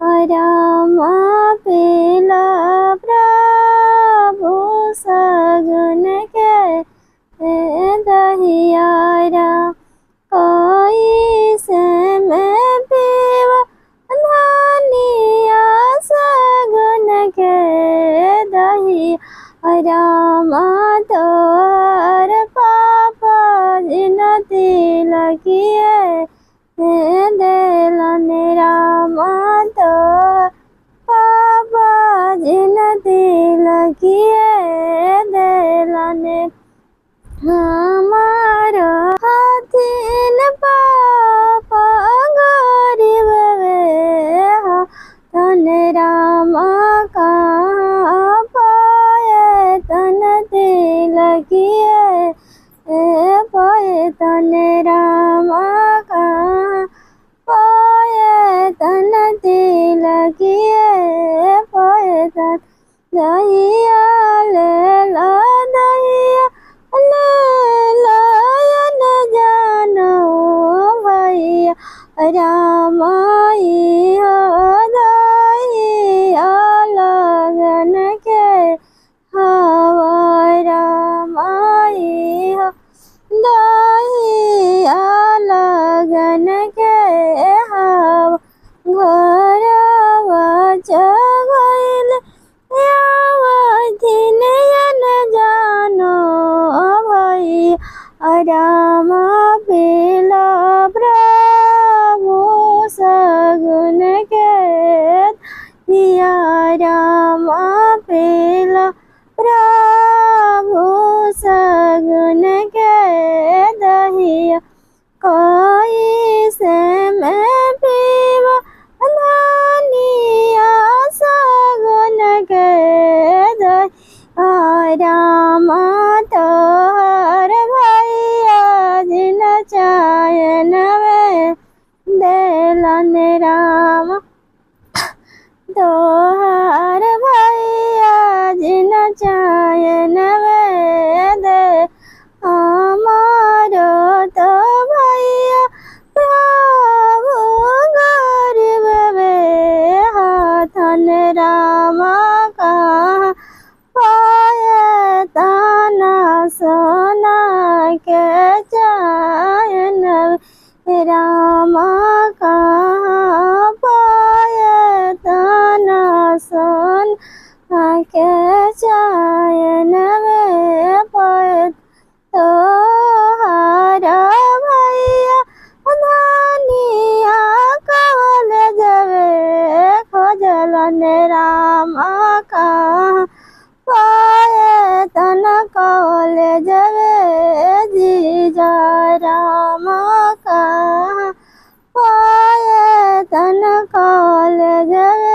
राम पेला प्रभु सगुन के दहियारा कोई से मैं पीवा धनिया सगुन के दही राम तोर पापा जिनती लगिए दिलन राम तो पापा जिनती लगिए दिलन हमारो हाथिन पापा गरीब वे तन राम कहाँ पाए तन तिलकिए पाए तन राम कहाँ पाए तन तिलकिए पाए तन दहिया ले ला दहिया लायन जानो भैया रामाई हो दहिया लगन के हवा रामाई हो दहिया लगन के हवा घरवा जगैल यावथिन यन जानो भैया राम पेला प्रभु सगुन के दिया राम पेला प्रभु सगुन के दहिया कोई से मैं पीवा धनिया सगुन के दहिया राम तोहर भैया जिन चायन वे दिलन राम तोहर भैया जिन चायन वे दे हमारो तो भैया प्रभु गरीब वे हाथन राम कहाँ पाए ताना सोना के चायन राम कहाँ पाए ताना सोना के चायन वे पाए तोहारा भैया धनिया कवल जवे खोजलन राम कहाँ पाए तन कवल जवे जीजा राम कहाँ पाए तन कवल जवे